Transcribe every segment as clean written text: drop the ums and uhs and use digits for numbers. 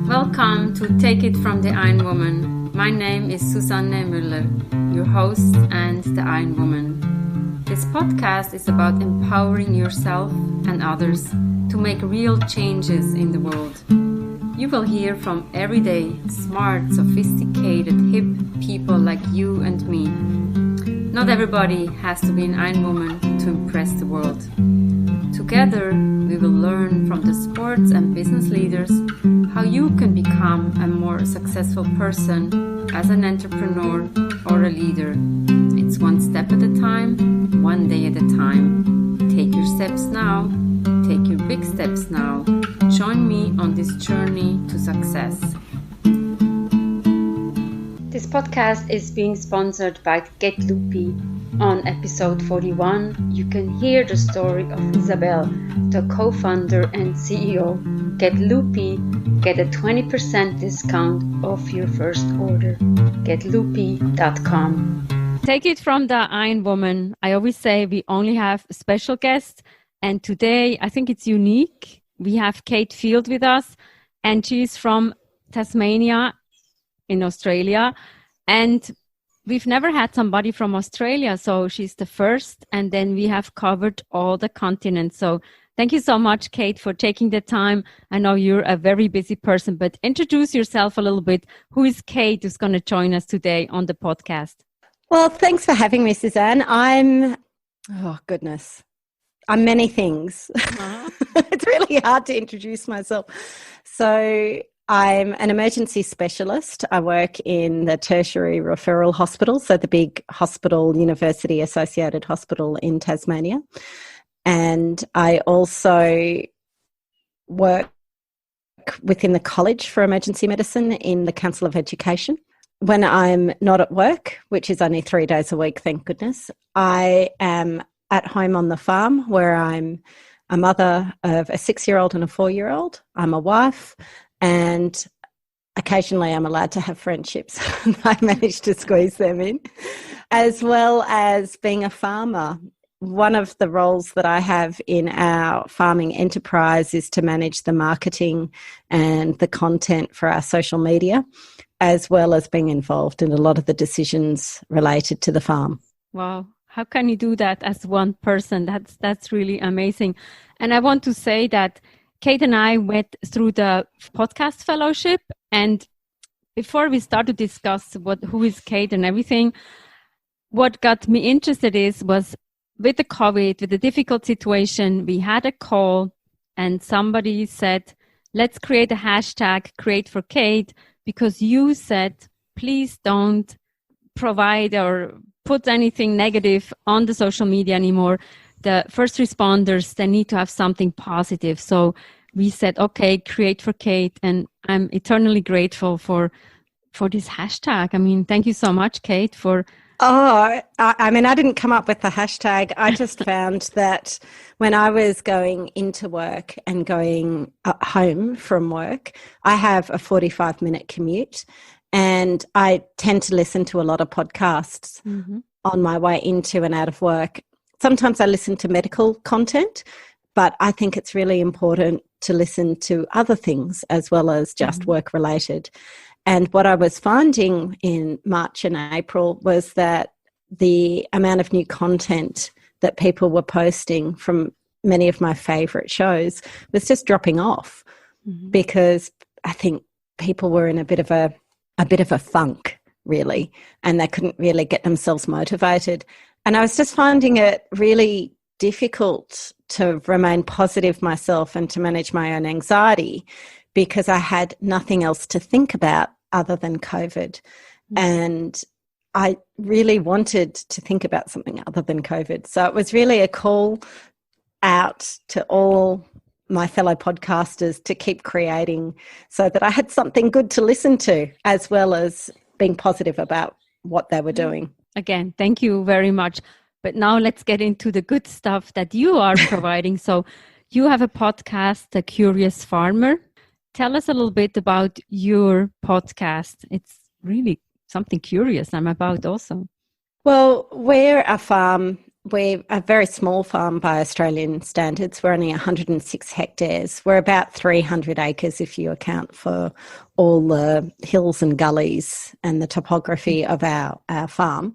Welcome to Take It from the Iain Woman. My name is Susanne Müller, your host and the Iain Woman. This podcast is about empowering yourself and others to make real changes in the world. You will hear from everyday, smart, sophisticated, hip people like you and me. Not everybody has to be an Iain Woman to impress the world. Together, we will learn from the sports and business leaders how you can become a more successful person as an entrepreneur or a leader. It's one step at a time, one day at a time. Take your steps now. Take your big steps now. Join me on this journey to success. This podcast is being sponsored by Get Loopy. On episode 41, you can hear the story of Isabel, the co-founder and CEO. Get Loopy, get a 20% discount off your first order. GetLoopy.com. Take it from the Iain Woman. I always say we only have special guests, and today I think it's unique. We have Kate Field with us, and she's from Tasmania in Australia, and we've never had somebody from Australia, so she's the first, and then we have covered all the continents. So thank you so much, Kate, for taking the time. I know you're a very busy person, but introduce yourself a little bit. Who is Kate who's going to join us today on the podcast? Well, thanks for having me, Suzanne. I'm many things. Uh-huh. It's really hard to introduce myself. So I'm an emergency specialist. I work in the tertiary referral hospital, so the big hospital, university associated hospital in Tasmania. And I also work within the College for Emergency Medicine in the Council of Education. When I'm not at work, which is only 3 days a week, thank goodness, I am at home on the farm where I'm a mother of a 6-year-old and a 4-year-old. I'm a wife. And occasionally I'm allowed to have friendships. I managed to squeeze them in, as well as being a farmer. One of the roles that I have in our farming enterprise is to manage the marketing and the content for our social media, as well as being involved in a lot of the decisions related to the farm. Wow. How can you do that as one person? That's really amazing. And I want to say that Kate and I went through the podcast fellowship, and before we start to discuss who is Kate and everything, what got me interested was with the COVID, with the difficult situation, we had a call and somebody said, let's create a hashtag, Create for Kate, because you said, please don't provide or put anything negative on the social media anymore. The first responders, they need to have something positive. So we said, okay, Create for Kate. And I'm eternally grateful for this hashtag. I mean, thank you so much, Kate, for... I didn't come up with the hashtag. I just found that when I was going into work and going home from work, I have a 45-minute commute, and I tend to listen to a lot of podcasts on my way into and out of work. Sometimes I listen to medical content, but I think it's really important to listen to other things as well as just work-related. And what I was finding in March and April was that the amount of new content that people were posting from many of my favourite shows was just dropping off because I think people were in a bit of a funk, really, and they couldn't really get themselves motivated. And I was just finding it really difficult to remain positive myself and to manage my own anxiety because I had nothing else to think about other than COVID. And I really wanted to think about something other than COVID. So it was really a call out to all my fellow podcasters to keep creating so that I had something good to listen to, as well as being positive about what they were doing. Again, thank you very much. But now let's get into the good stuff that you are providing. So you have a podcast, The Curious Farmer. Tell us a little bit about your podcast. It's really something curious I'm about also. Well, we're a farm we're a very small farm by Australian standards. We're only 106 hectares. We're about 300 acres if you account for all the hills and gullies and the topography of our farm.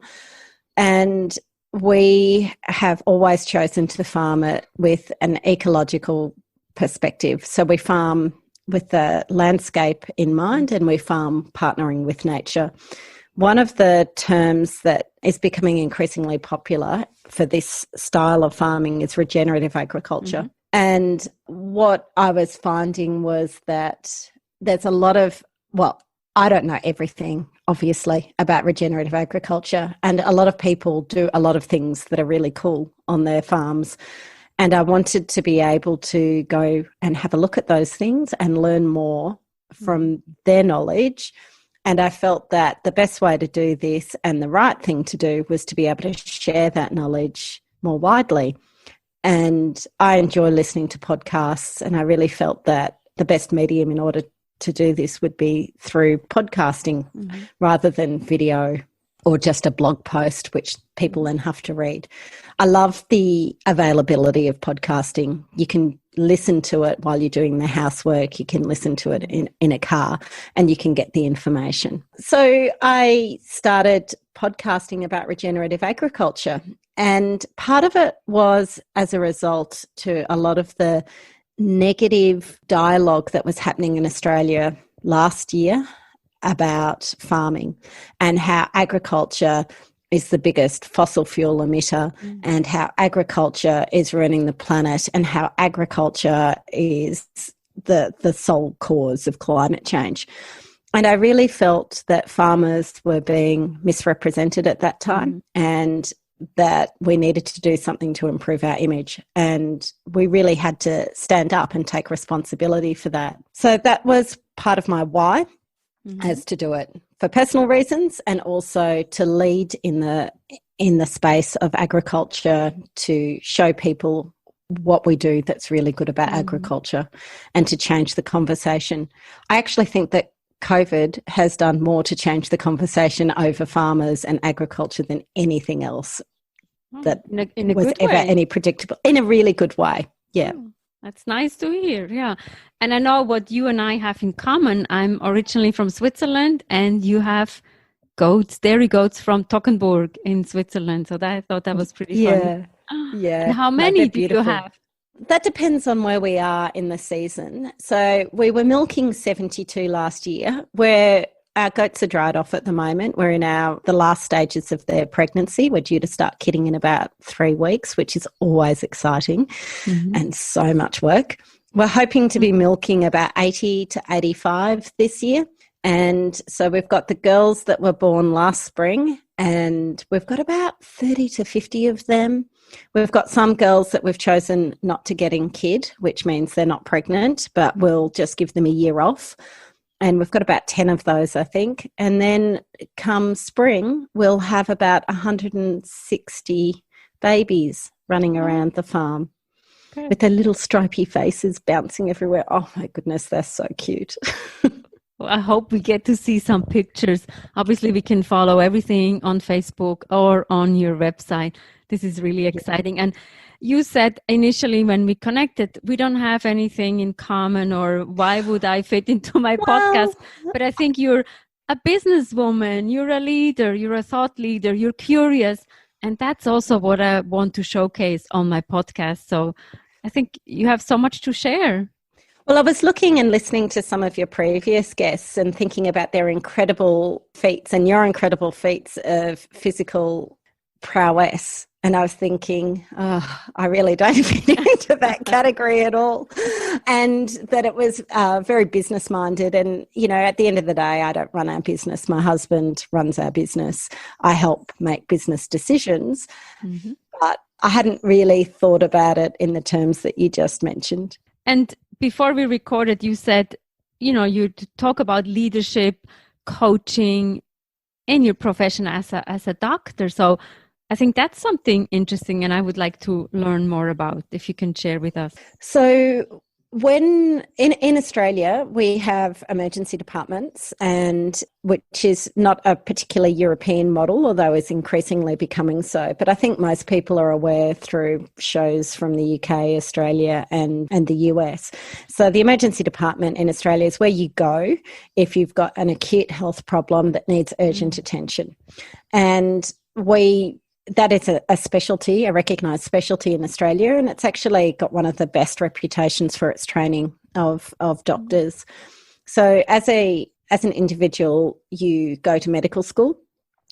And we have always chosen to farm it with an ecological perspective. So we farm with the landscape in mind, and we farm partnering with nature. One of the terms that is becoming increasingly popular for this style of farming is regenerative agriculture. Mm-hmm. And what I was finding was that there's a lot of, well, I don't know everything, obviously, about regenerative agriculture. And a lot of people do a lot of things that are really cool on their farms. And I wanted to be able to go and have a look at those things and learn more from their knowledge. And I felt that the best way to do this and the right thing to do was to be able to share that knowledge more widely. And I enjoy listening to podcasts, and I really felt that the best medium in order to do this would be through podcasting rather than video or just a blog post, which people then have to read. I love the availability of podcasting. You can listen to it while you're doing the housework. You can listen to it in a car, and you can get the information. So I started podcasting about regenerative agriculture, and part of it was as a result to a lot of the negative dialogue that was happening in Australia last year about farming and how agriculture is the biggest fossil fuel emitter and how agriculture is ruining the planet and how agriculture is the sole cause of climate change. And I really felt that farmers were being misrepresented at that time and that we needed to do something to improve our image. And we really had to stand up and take responsibility for that. So that was part of my why as to do it for personal reasons, and also to lead in the space of agriculture, to show people what we do that's really good about agriculture and to change the conversation. I actually think that COVID has done more to change the conversation over farmers and agriculture than anything else that in a was good ever way. any predictable, in a really good way. Yeah. Oh, that's nice to hear. Yeah. And I know what you and I have in common. I'm originally from Switzerland, and you have dairy goats from Toggenburg in Switzerland. So I thought that was pretty fun. Yeah. And how many do you have? That depends on where we are in the season. So we were milking 72 last year, where our goats are dried off at the moment. We're in the last stages of their pregnancy. We're due to start kidding in about 3 weeks, which is always exciting and so much work. We're hoping to be milking about 80 to 85 this year. And so we've got the girls that were born last spring, and we've got about 30 to 50 of them. We've got some girls that we've chosen not to get in kid, which means they're not pregnant, but we'll just give them a year off. And we've got about 10 of those, I think. And then come spring, we'll have about 160 babies running around the farm with their little stripy faces bouncing everywhere. Oh, my goodness, they're so cute. Well, I hope we get to see some pictures. Obviously, we can follow everything on Facebook or on your website. This is really exciting. And you said initially when we connected, we don't have anything in common, or why would I fit into my podcast? But I think you're a businesswoman, you're a leader, you're a thought leader, you're curious. And that's also what I want to showcase on my podcast. So I think you have so much to share. Well, I was looking and listening to some of your previous guests and thinking about their incredible feats and your incredible feats of physical prowess. And I was thinking, I really don't fit into that category at all. And that it was very business minded. And, you know, at the end of the day, I don't run our business. My husband runs our business. I help make business decisions. But I hadn't really thought about it in the terms that you just mentioned. And before we recorded, you said, you know, you talk about leadership, coaching in your profession as a doctor. So I think that's something interesting, and I would like to learn more about, if you can share with us. So When in Australia, we have emergency departments, and which is not a particular European model, although is increasingly becoming so. But I think most people are aware through shows from the UK, Australia, and the US. So the emergency department in Australia is where you go if you've got an acute health problem that needs urgent attention. And that is a specialty, a recognised specialty in Australia, and it's actually got one of the best reputations for its training of doctors. So as an individual, you go to medical school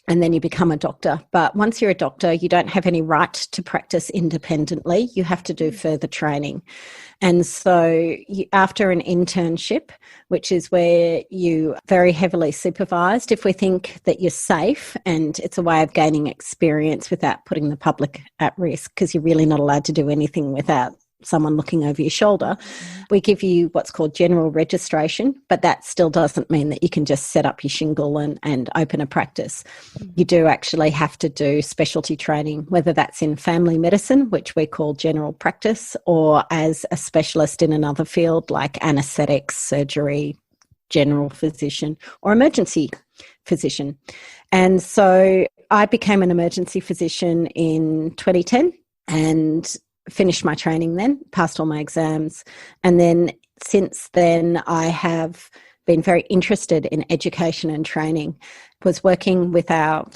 and then you become a doctor. But once you're a doctor, you don't have any right to practice independently. You have to do further training. And so after an internship, which is where you very heavily supervised, if we think that you're safe, and it's a way of gaining experience without putting the public at risk, because you're really not allowed to do anything without someone looking over your shoulder, we give you what's called general registration, but that still doesn't mean that you can just set up your shingle and open a practice. You do actually have to do specialty training, whether that's in family medicine, which we call general practice, or as a specialist in another field like anaesthetics, surgery, general physician, or emergency physician. And so I became an emergency physician in 2010 and finished my training then, passed all my exams. And then since then, I have been very interested in education and training. Was working with our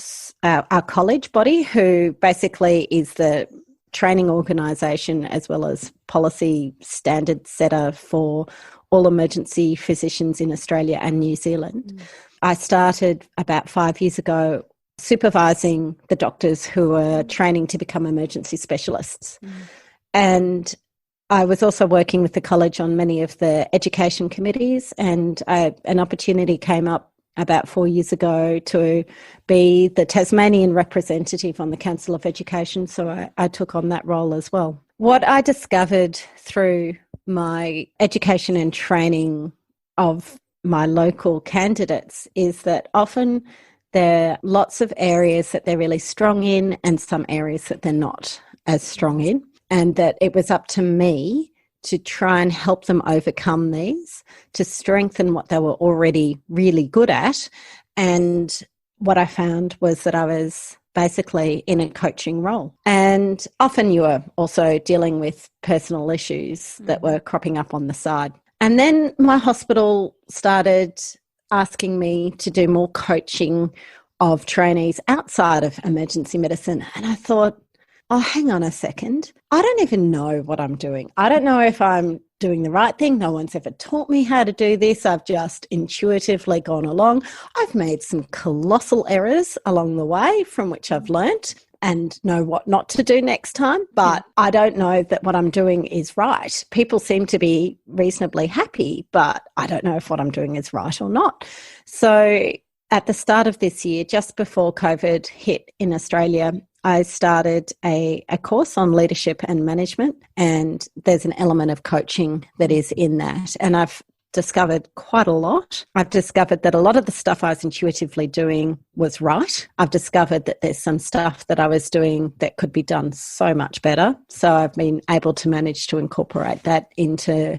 college body, who basically is the training organisation as well as policy standard setter for all emergency physicians in Australia and New Zealand. I started about 5 years ago supervising the doctors who were training to become emergency specialists. And I was also working with the college on many of the education committees, and an opportunity came up about 4 years ago to be the Tasmanian representative on the Council of Education, so I took on that role as well. What I discovered through my education and training of my local candidates is that often there are lots of areas that they're really strong in and some areas that they're not as strong in. And that it was up to me to try and help them overcome these, to strengthen what they were already really good at. And what I found was that I was basically in a coaching role. And often you were also dealing with personal issues that were cropping up on the side. And then my hospital started asking me to do more coaching of trainees outside of emergency medicine. And I thought, oh, hang on a second. I don't even know what I'm doing. I don't know if I'm doing the right thing. No one's ever taught me how to do this. I've just intuitively gone along. I've made some colossal errors along the way from which I've learnt and know what not to do next time. But I don't know that what I'm doing is right. People seem to be reasonably happy, but I don't know if what I'm doing is right or not. So at the start of this year, just before COVID hit in Australia, I started a course on leadership and management, and there's an element of coaching that is in that. And I've discovered quite a lot. I've discovered that a lot of the stuff I was intuitively doing was right. I've discovered that there's some stuff that I was doing that could be done so much better. So I've been able to manage to incorporate that into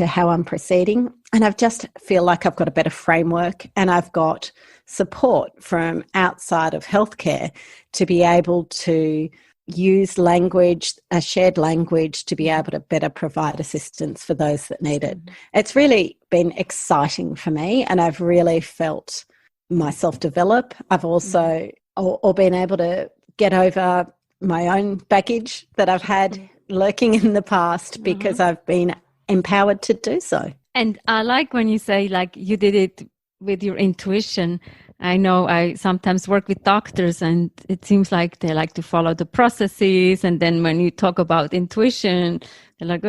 how I'm proceeding. And I just feel like I've got a better framework, and I've got support from outside of healthcare to be able to use language, a shared language, to be able to better provide assistance for those that need it. It's really been exciting for me, and I've really felt myself develop. I've also or been able to get over my own baggage that I've had lurking in the past because I've been empowered to do so. And I like when you say, like, you did it with your intuition. I know I sometimes work with doctors, and it seems like they like to follow the processes. And then when you talk about intuition, they're like,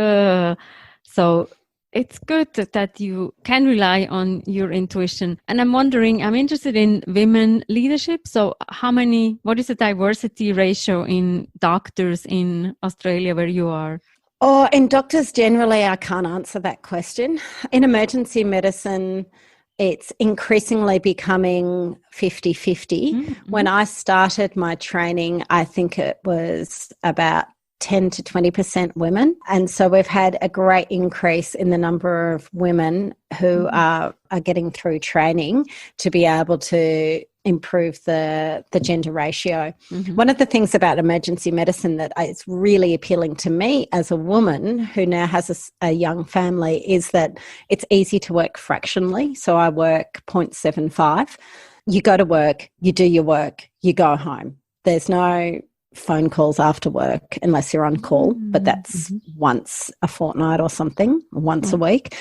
So it's good that you can rely on your intuition. And I'm wondering, I'm interested in women leadership. So what is the diversity ratio in doctors in Australia where you are? Oh, in doctors generally, I can't answer that question. In emergency medicine, it's increasingly becoming 50-50. When I started my training, I think it was about 10 to 20% women. And so we've had a great increase in the number of women who are getting through training to be able to improve the gender ratio. One of the things about emergency medicine that is really appealing to me as a woman who now has a young family is that it's easy to work fractionally. So I work 0.75. You go to work, you do your work, you go home. There's no phone calls after work unless you're on call, but that's once a fortnight or something, once a week.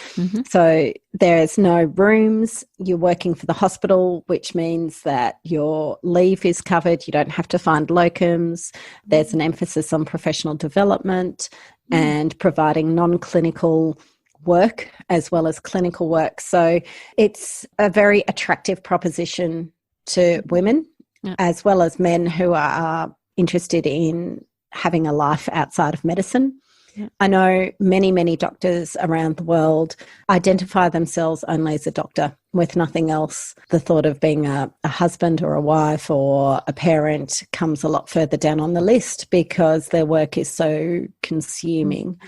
So there's no rooms. You're working for the hospital, which means that your leave is covered. You don't have to find locums. There's an emphasis on professional development and providing non-clinical work as well as clinical work. So it's a very attractive proposition to women as well as men who are interested in having a life outside of medicine. I know many doctors around the world identify themselves only as a doctor with nothing else. The thought of being a husband or a wife or a parent comes a lot further down on the list because their work is so consuming.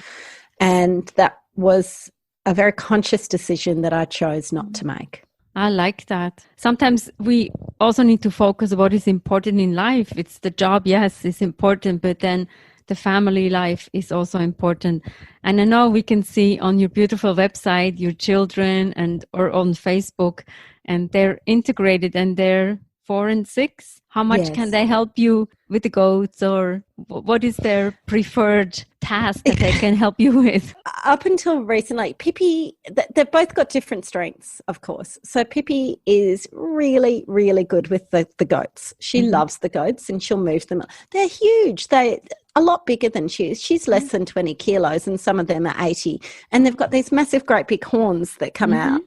And that was a very conscious decision that I chose not to make. I like that. Sometimes we also need to focus on what is important in life. It's the job, yes, it's important, but then the family life is also important. And I know we can see on your beautiful website, your children or on Facebook, and they're integrated and they're 4 and 6. How much can they help you with the goats, or what is their preferred task that they can help you with? Up until recently, Pippi, they've both got different strengths, of course. So Pippi is really, really good with the goats. She loves the goats and she'll move them. They're huge. They're a lot bigger than she is. She's less than 20 kilos and some of them are 80. And they've got these massive, great big horns that come out.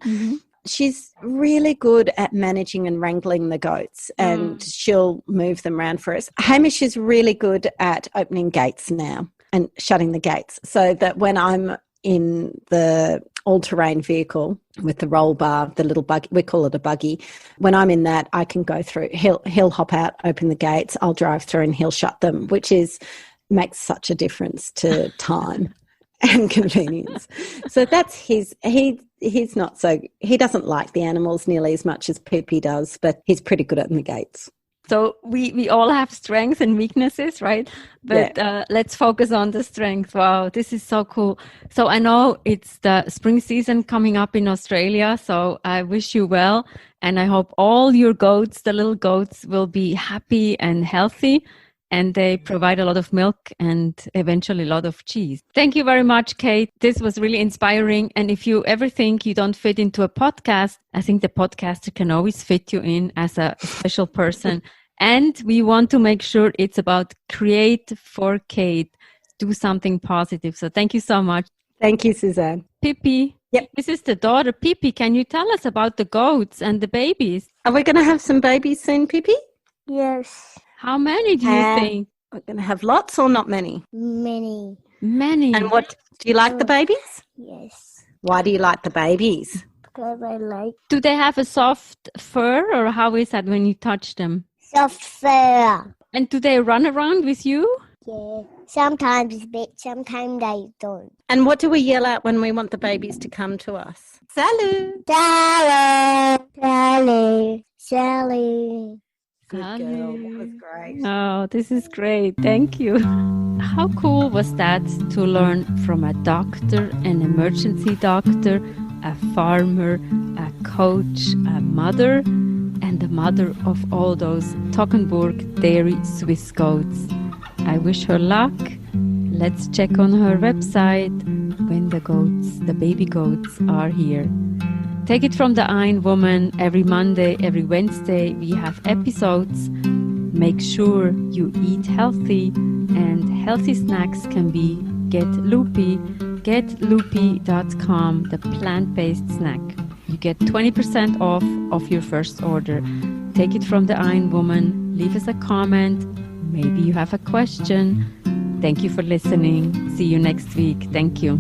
She's really good at managing and wrangling the goats and she'll move them around for us. Hamish is really good at opening gates now and shutting the gates so that when I'm in the all-terrain vehicle with the roll bar, the little buggy, we call it a buggy, when I'm in that, I can go through. He'll hop out, open the gates, I'll drive through and he'll shut them, which makes such a difference to time and convenience. So that's he's not so, he doesn't like the animals nearly as much as Pippi does, but he's pretty good at the gates. So we all have strengths and weaknesses, right? But let's focus on the strength. Wow, this is so cool. So I know it's the spring season coming up in Australia, so I wish you well. And I hope all your goats, the little goats, will be happy and healthy. And they provide a lot of milk and eventually a lot of cheese. Thank you very much, Kate. This was really inspiring. And if you ever think you don't fit into a podcast, I think the podcaster can always fit you in as a special person. And we want to make sure it's about create for Kate, do something positive. So thank you so much. Thank you, Suzanne. Pippi. Yep. This is the daughter. Pippi, can you tell us about the goats and the babies? Are we going to have some babies soon, Pippi? Yes. How many do you think? We're going to have lots or not many? Many. Many. And what, do you like the babies? Yes. Why do you like the babies? Because I like Do they have a soft fur, or how is that when you touch them? soft fur. And do they run around with you? Yeah. Sometimes it's bit, sometimes they don't. And what do we yell out when we want the babies to come to us? Salut! Sally, Sally, Sally. Good girl. That was great. Oh, this is great. Thank you. How cool was that to learn from a doctor, an emergency doctor, a farmer, a coach, a mother, and the mother of all those Toggenburg dairy Swiss goats. I wish her luck. Let's check on her website when the baby goats are here. Take it from the Iain Woman. Every Monday, every Wednesday, we have episodes. Make sure you eat healthy, and healthy snacks can be Get Loopy, getloopy.com, the plant-based snack. You get 20% off of your first order. Take it from the Iain Woman. Leave us a comment. Maybe you have a question. Thank you for listening. See you next week. Thank you.